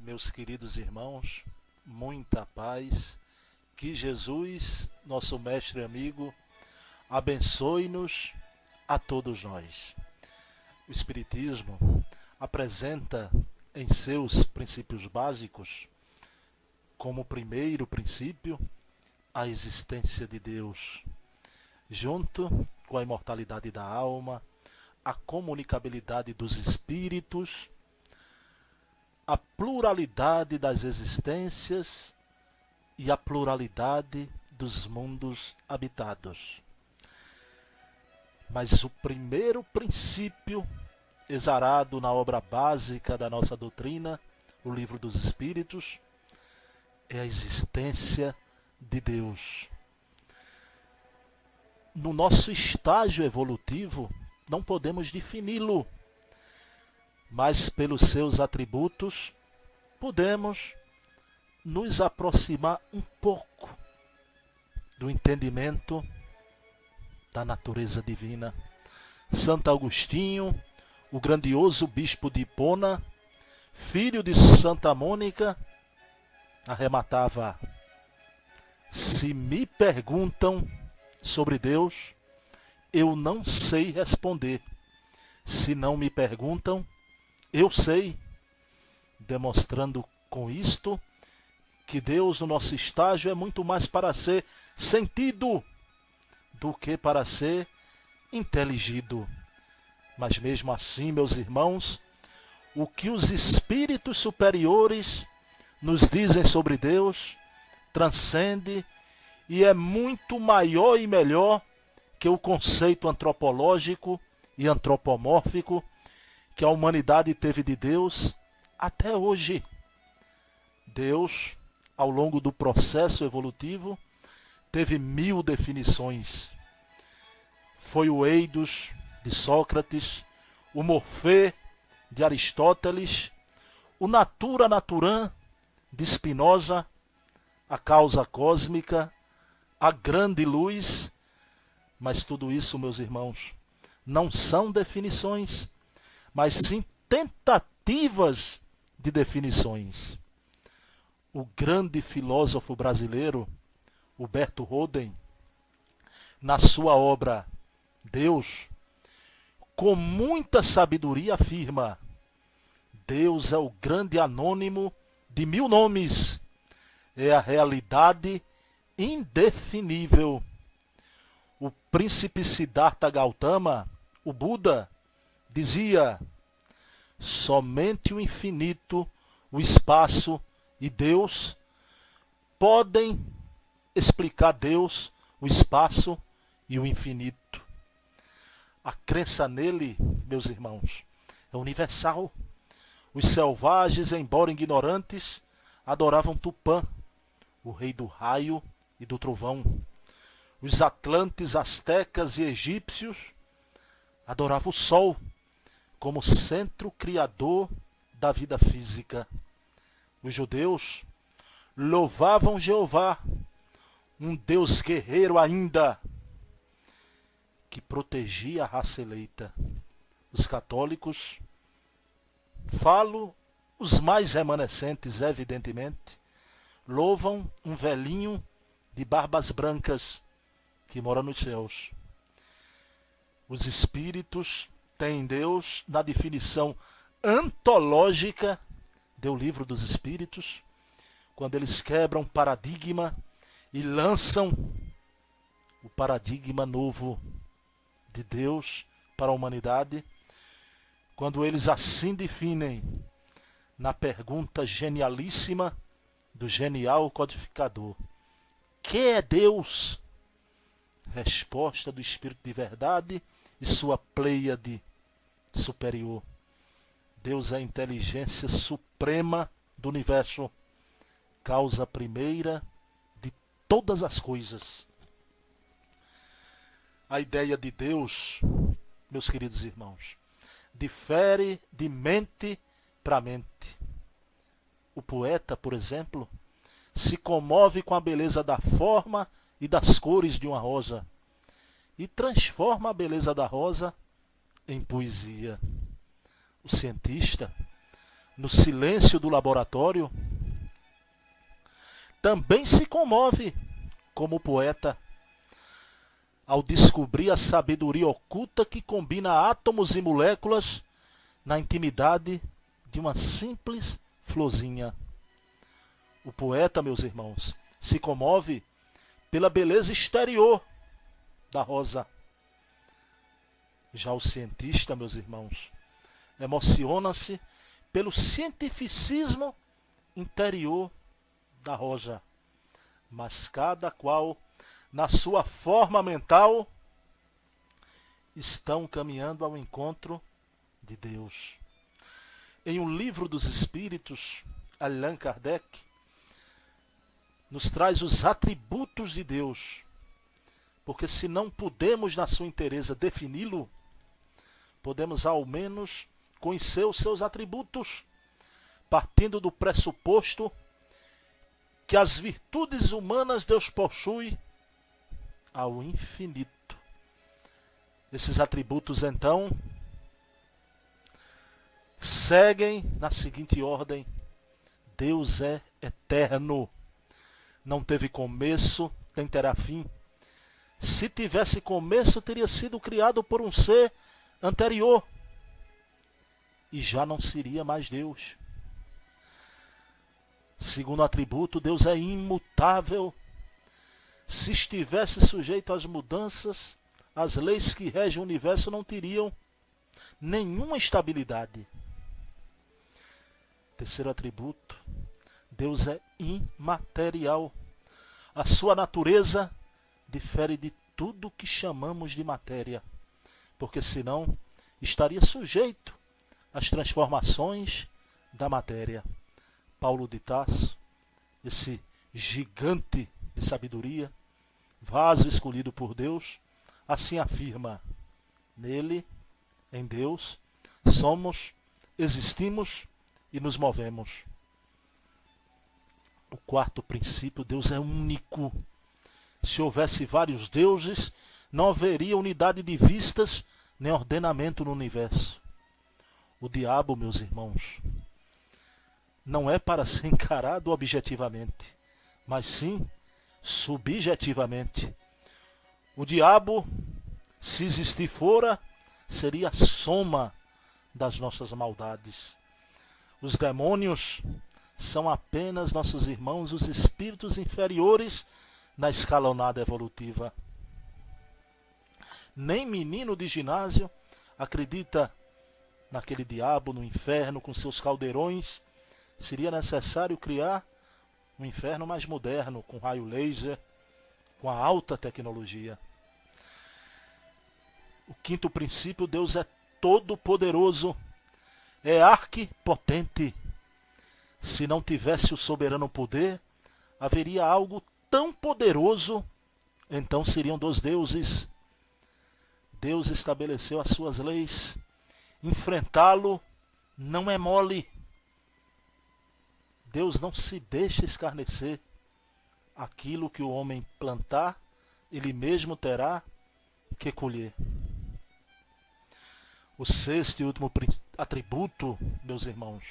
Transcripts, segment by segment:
Meus queridos irmãos, muita paz, que Jesus, nosso mestre e amigo, abençoe-nos a todos nós. O Espiritismo apresenta em seus princípios básicos, como primeiro princípio, a existência de Deus, junto com a imortalidade da alma, a comunicabilidade dos espíritos, a pluralidade das existências e a pluralidade dos mundos habitados. Mas o primeiro princípio, exarado na obra básica da nossa doutrina, o Livro dos Espíritos, é a existência de Deus. No nosso estágio evolutivo, não podemos defini-lo, mas pelos seus atributos podemos nos aproximar um pouco do entendimento da natureza divina. Santo Agostinho, o grandioso bispo de Hipona, filho de Santa Mônica, arrematava: se me perguntam sobre Deus, eu não sei responder. Se não me perguntam, eu sei, demonstrando com isto que Deus, no nosso estágio, é muito mais para ser sentido do que para ser inteligido. Mas mesmo assim, meus irmãos, o que os espíritos superiores nos dizem sobre Deus transcende e é muito maior e melhor que o conceito antropológico e antropomórfico que a humanidade teve de Deus até hoje. Deus, ao longo do processo evolutivo, teve 1000 definições. Foi o eidos de Sócrates, o morfê de Aristóteles, o natura naturam de Spinoza, a causa cósmica, a grande luz. Mas tudo isso, meus irmãos, não são definições, mas sim tentativas de definições. O grande filósofo brasileiro, Huberto Roden, na sua obra Deus, com muita sabedoria afirma: Deus é o grande anônimo de 1000 nomes, é a realidade indefinível. O príncipe Siddhartha Gautama, o Buda, dizia: somente o infinito, o espaço e Deus podem explicar Deus, o espaço e o infinito. A crença nele, meus irmãos, é universal. Os selvagens, embora ignorantes, adoravam Tupã, o rei do raio e do trovão. Os atlantes, astecas e egípcios adoravam o sol como centro criador da vida física. Os judeus louvavam Jeová, um Deus guerreiro ainda, que protegia a raça eleita. Os católicos, falo os mais remanescentes, evidentemente, louvam um velhinho de barbas brancas que mora nos céus. Os espíritos têm Deus na definição antológica do Livro dos Espíritos, quando eles quebram paradigma e lançam o paradigma novo de Deus para a humanidade, quando eles assim definem na pergunta genialíssima do genial codificador: que é Deus? Resposta do Espírito de Verdade e sua pleiade superior: Deus é a inteligência suprema do universo, causa primeira de todas as coisas. A ideia de Deus, meus queridos irmãos, difere de mente para mente. O poeta, por exemplo, se comove com a beleza da forma e das cores de uma rosa e transforma a beleza da rosa em poesia. O cientista no silêncio do laboratório, também se comove como poeta ao descobrir a sabedoria oculta que combina átomos e moléculas na intimidade de uma simples florzinha. O poeta, meus irmãos, se comove pela beleza exterior da rosa. Já o cientista, meus irmãos, emociona-se pelo cientificismo interior da rosa. Mas cada qual, na sua forma mental, estão caminhando ao encontro de Deus. Em O Livro dos Espíritos, Allan Kardec nos traz os atributos de Deus, porque se não podemos, na sua inteireza, defini-lo, podemos ao menos conhecer os seus atributos, partindo do pressuposto que as virtudes humanas Deus possui ao infinito. Esses atributos, então, seguem na seguinte ordem: Deus é eterno, não teve começo, nem terá fim. Se tivesse começo, teria sido criado por um ser anterior e já não seria mais Deus. Segundo atributo, Deus é imutável. Se estivesse sujeito às mudanças, as leis que regem o universo não teriam nenhuma estabilidade. Terceiro atributo, Deus é imaterial. A sua natureza difere de tudo que chamamos de matéria, porque senão estaria sujeito às transformações da matéria. Paulo de Tarso, esse gigante de sabedoria, vaso escolhido por Deus, assim afirma: nele, em Deus, somos, existimos e nos movemos. O quarto princípio, Deus é único. Se houvesse vários deuses, não haveria unidade de vistas nem ordenamento no universo. O diabo, meus irmãos, não é para ser encarado objetivamente, mas sim subjetivamente. O diabo, se existir fora, seria a soma das nossas maldades. Os demônios são apenas nossos irmãos, os espíritos inferiores na escalonada evolutiva. Nem menino de ginásio acredita naquele diabo no inferno com seus caldeirões. Seria necessário criar um inferno mais moderno, com raio laser, com a alta tecnologia. O quinto princípio, Deus é todo-poderoso, é arquipotente. Se não tivesse o soberano poder, haveria algo tão poderoso, então seriam dois deuses. Deus estabeleceu as suas leis. Enfrentá-lo não é mole. Deus não se deixa escarnecer. Aquilo que o homem plantar, ele mesmo terá que colher. O sexto e último atributo, meus irmãos,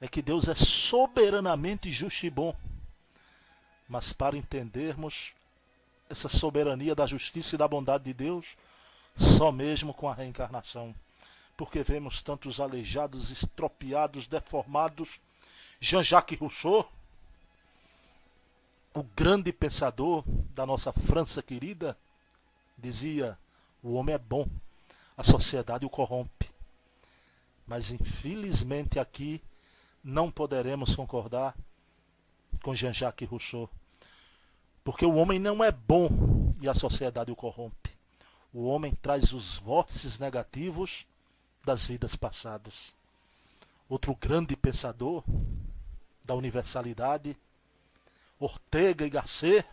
é que Deus é soberanamente justo e bom. Mas para entendermos essa soberania da justiça e da bondade de Deus, só mesmo com a reencarnação. Porque vemos tantos aleijados, estropiados, deformados. Jean-Jacques Rousseau, o grande pensador da nossa França querida, dizia: o homem é bom, a sociedade o corrompe. Mas infelizmente aqui não poderemos concordar com Jean-Jacques Rousseau, porque o homem não é bom e a sociedade o corrompe. O homem traz os vórtices negativos das vidas passadas. Outro grande pensador da universalidade, Ortega y Gasset,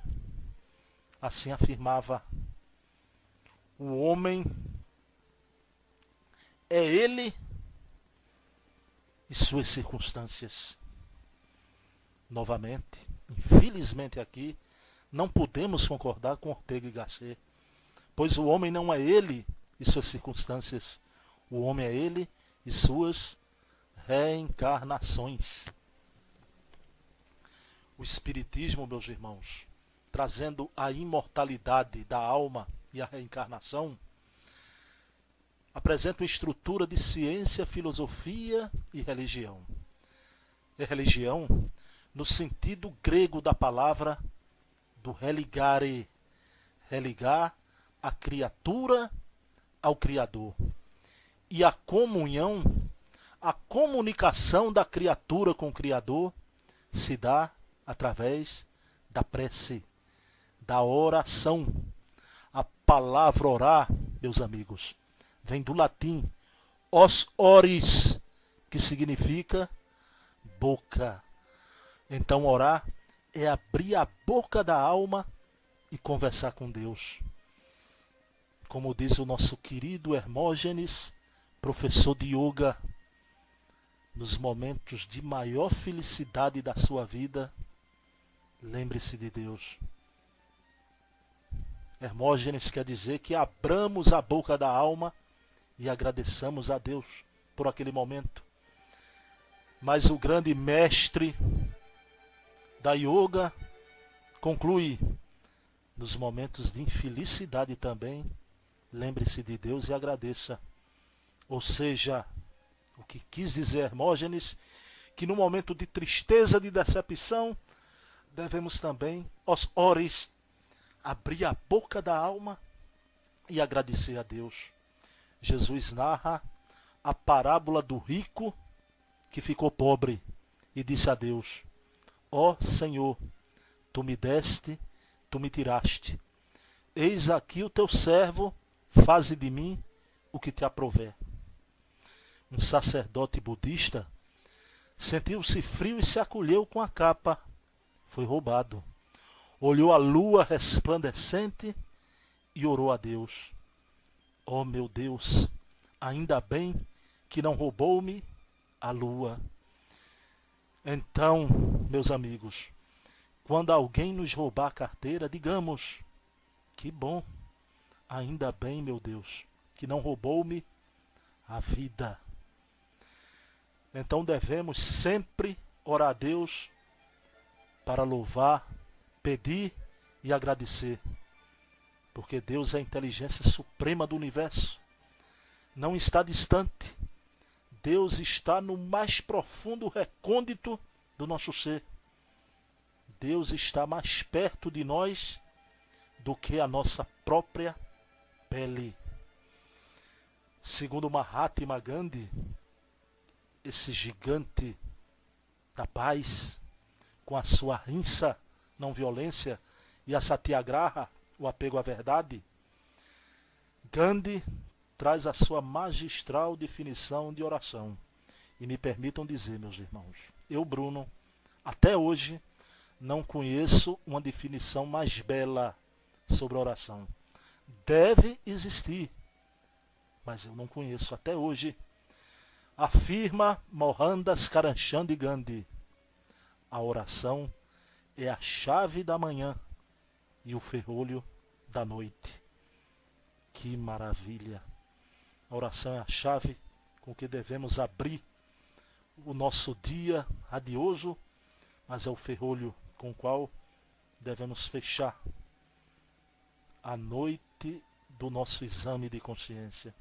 assim afirmava: o homem é ele e suas circunstâncias. Novamente, infelizmente aqui, não podemos concordar com Ortega y Gasset, pois o homem não é ele e suas circunstâncias, o homem é ele e suas reencarnações. O Espiritismo, meus irmãos, trazendo a imortalidade da alma e a reencarnação, apresenta uma estrutura de ciência, filosofia e religião. É religião no sentido grego da palavra do religare, religar a criatura ao Criador. E a comunhão, a comunicação da criatura com o Criador se dá através da prece, da oração. A palavra orar, meus amigos, vem do latim os oris, que significa boca. Então orar é abrir a boca da alma e conversar com Deus. Como diz o nosso querido Hermógenes, professor de yoga, nos momentos de maior felicidade da sua vida, lembre-se de Deus. Hermógenes quer dizer que abramos a boca da alma e agradeçamos a Deus por aquele momento. Mas o grande mestre da yoga conclui: nos momentos de infelicidade também, lembre-se de Deus e agradeça. Ou seja, o que quis dizer Hermógenes, que no momento de tristeza, de decepção, devemos também, os ores, abrir a boca da alma e agradecer a Deus. Jesus narra a parábola do rico que ficou pobre e disse a Deus: ó Senhor, tu me deste, tu me tiraste. Eis aqui o teu servo, faze de mim o que te aprouver. Um sacerdote budista sentiu-se frio e se acolheu com a capa. Foi roubado. Olhou a lua resplandecente e orou a Deus: ó meu Deus, ainda bem que não roubou-me a lua. Então, meus amigos, quando alguém nos roubar a carteira, digamos: que bom, ainda bem, meu Deus, que não roubou-me a vida. Então devemos sempre orar a Deus para louvar, pedir e agradecer. Porque Deus é a inteligência suprema do universo. Não está distante. Deus está no mais profundo recôndito do nosso ser. Deus está mais perto de nós do que a nossa própria pele. Segundo Mahatma Gandhi, esse gigante da paz, com a sua ahimsa, não violência, e a satyagraha, o apego à verdade, Gandhi traz a sua magistral definição de oração. E me permitam dizer, meus irmãos, eu, Bruno, até hoje não conheço uma definição mais bela sobre oração. Deve existir, mas eu não conheço até hoje. Afirma Mohandas Karamchand Gandhi: a oração é a chave da manhã e o ferrolho da noite. Que maravilha! A oração é a chave com que devemos abrir o nosso dia radioso, mas é o ferrolho com o qual devemos fechar a noite do nosso exame de consciência.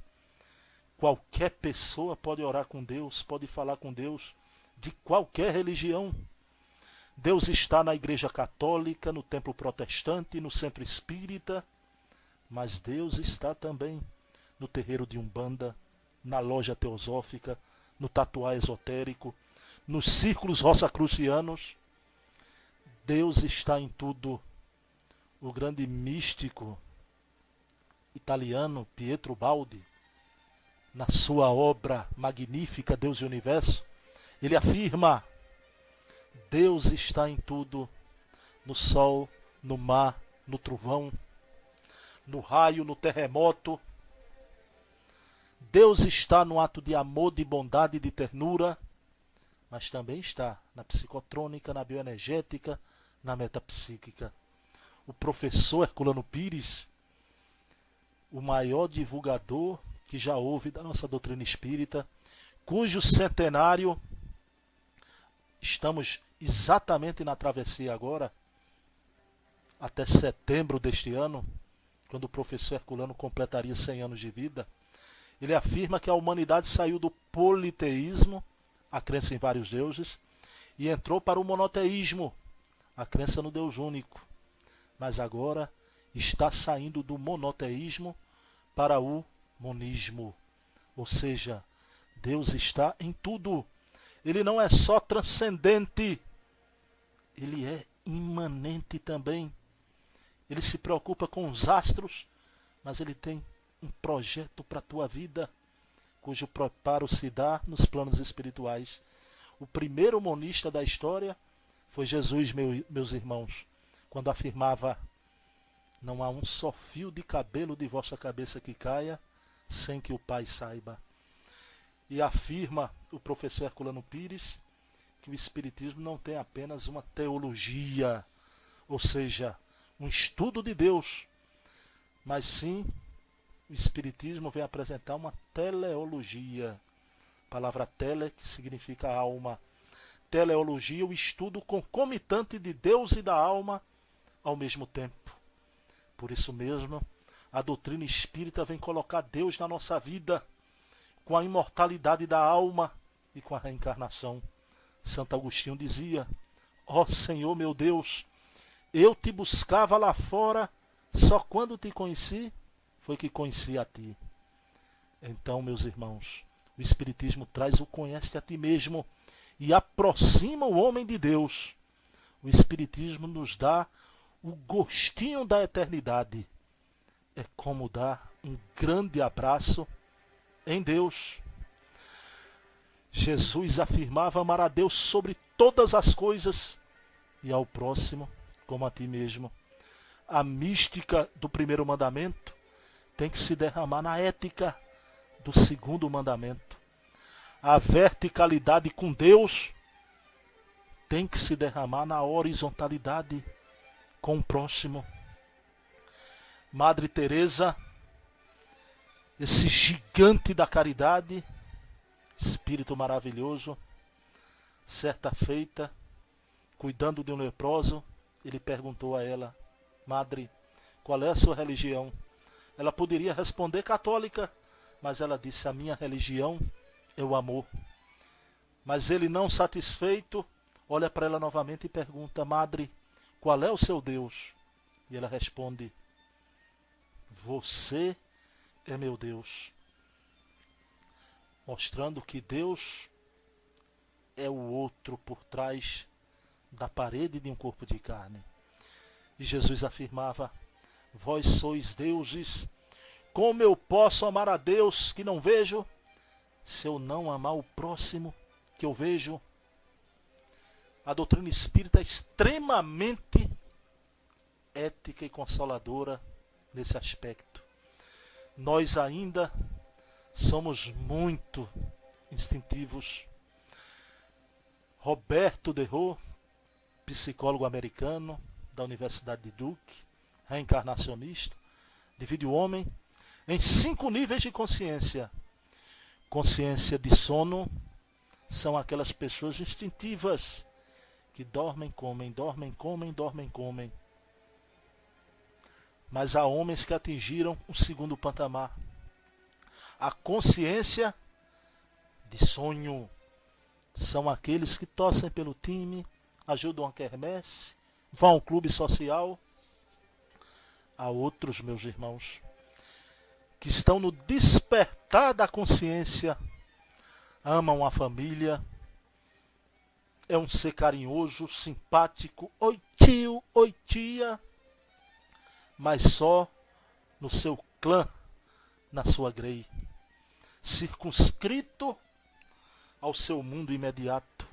Qualquer pessoa pode orar com Deus, pode falar com Deus, de qualquer religião. Deus está na Igreja Católica, no Templo Protestante, no Centro Espírita, mas Deus está também no terreiro de Umbanda, na loja teosófica, no tatuá esotérico, nos círculos rosacrucianos. Deus está em tudo. O grande místico italiano Pietro Baldi, na sua obra magnífica Deus e o Universo, ele afirma: Deus está em tudo, no sol, no mar, no trovão, no raio, no terremoto. Deus está no ato de amor, de bondade e de ternura, mas também está na psicotrônica, na bioenergética, na metapsíquica. O professor Herculano Pires, o maior divulgador que já houve da nossa doutrina espírita, cujo centenário estamos exatamente na travessia agora, até setembro deste ano, quando o professor Herculano completaria 100 anos de vida. Ele afirma que a humanidade saiu do politeísmo, a crença em vários deuses, e entrou para o monoteísmo, a crença no Deus único. Mas agora está saindo do monoteísmo para o monismo. Ou seja, Deus está em tudo. Ele não é só transcendente, ele é imanente também. Ele se preocupa com os astros, mas ele tem um projeto para a tua vida, cujo preparo se dá nos planos espirituais. O primeiro monista da história foi Jesus, meus irmãos, quando afirmava: não há um só fio de cabelo de vossa cabeça que caia sem que o Pai saiba. E afirma o professor Herculano Pires que o Espiritismo não tem apenas uma teologia, ou seja, um estudo de Deus, mas sim o Espiritismo vem apresentar uma teleologia. Palavra tele, que significa alma. Teleologia, o estudo concomitante de Deus e da alma ao mesmo tempo. Por isso mesmo, a doutrina espírita vem colocar Deus na nossa vida, com a imortalidade da alma e com a reencarnação. Santo Agostinho dizia: ó Senhor meu Deus, eu te buscava lá fora, só quando te conheci, foi que conheci a ti. Então, meus irmãos, o Espiritismo traz o conhece a ti mesmo e aproxima o homem de Deus. O Espiritismo nos dá o gostinho da eternidade. É como dar um grande abraço em Deus. Jesus afirmava amar a Deus sobre todas as coisas e ao próximo como a ti mesmo. A mística do primeiro mandamento tem que se derramar na ética do segundo mandamento. A verticalidade com Deus tem que se derramar na horizontalidade com o próximo. Madre Teresa, esse gigante da caridade, espírito maravilhoso, certa feita, cuidando de um leproso, ele perguntou a ela: Madre, qual é a sua religião? Ela poderia responder católica, mas ela disse: a minha religião é o amor. Mas ele, não satisfeito, olha para ela novamente e pergunta: Madre, qual é o seu Deus? E ela responde: você é meu Deus. Mostrando que Deus é o outro por trás da parede de um corpo de carne. E Jesus afirmava: vós sois deuses. Como eu posso amar a Deus que não vejo, se eu não amar o próximo que eu vejo? A doutrina espírita é extremamente ética e consoladora nesse aspecto. Nós ainda somos muito instintivos. Roberto Derrot, psicólogo americano da Universidade de Duke, reencarnacionista, divide o homem em 5 níveis de consciência. Consciência de sono são aquelas pessoas instintivas que dormem, comem, dormem, comem, dormem, comem. Mas há homens que atingiram o segundo patamar. A consciência de sonho são aqueles que torcem pelo time, ajudam a quermesse, vão ao clube social. Há outros, meus irmãos, que estão no despertar da consciência, amam a família, é um ser carinhoso, simpático, oi tio, oi tia, mas só no seu clã, na sua grei, circunscrito ao seu mundo imediato.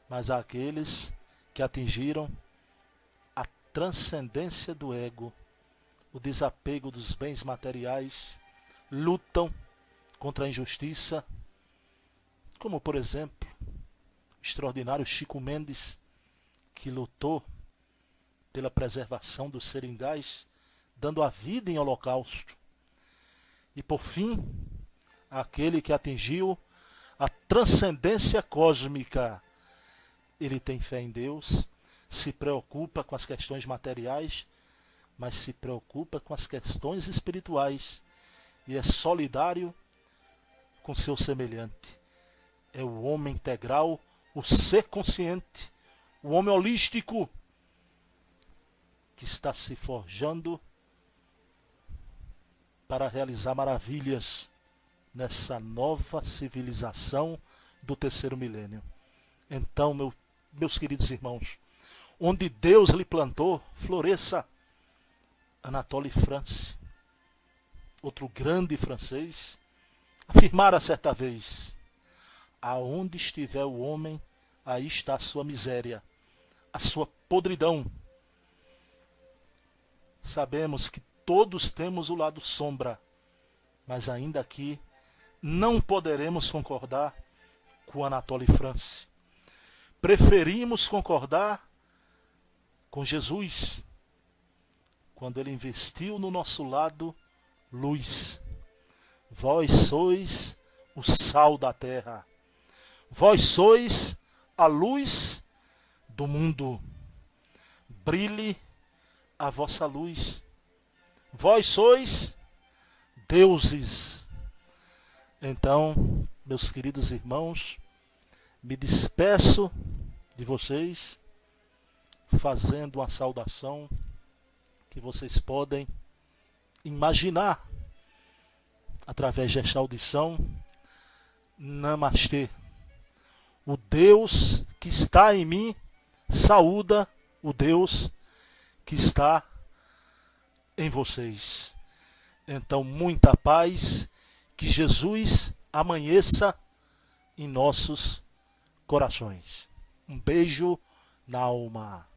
Mas há aqueles que atingiram a transcendência do ego, o desapego dos bens materiais, lutam contra a injustiça, como por exemplo o extraordinário Chico Mendes, que lutou pela preservação dos seringais, dando a vida em holocausto. E por fim, aquele que atingiu a transcendência cósmica. Ele tem fé em Deus, se preocupa com as questões materiais, mas se preocupa com as questões espirituais e é solidário com seu semelhante. É o homem integral, o ser consciente, o homem holístico que está se forjando para realizar maravilhas nessa nova civilização do terceiro milênio. Então, meus queridos irmãos, onde Deus lhe plantou, floresça. Anatole France, outro grande francês, afirmara certa vez: aonde estiver o homem, aí está a sua miséria, a sua podridão. Sabemos que todos temos o lado sombra, mas ainda aqui não poderemos concordar com Anatole France. Preferimos concordar com Jesus, quando ele investiu no nosso lado luz. Vós sois o sal da terra. Vós sois a luz do mundo. Brilhe a vossa luz. Vós sois deuses. Então, meus queridos irmãos, me despeço de vocês, fazendo uma saudação que vocês podem imaginar através desta audição. Namastê. O Deus que está em mim saúda o Deus que está em vocês. Então, muita paz, que Jesus amanheça em nossos corações. Um beijo na alma.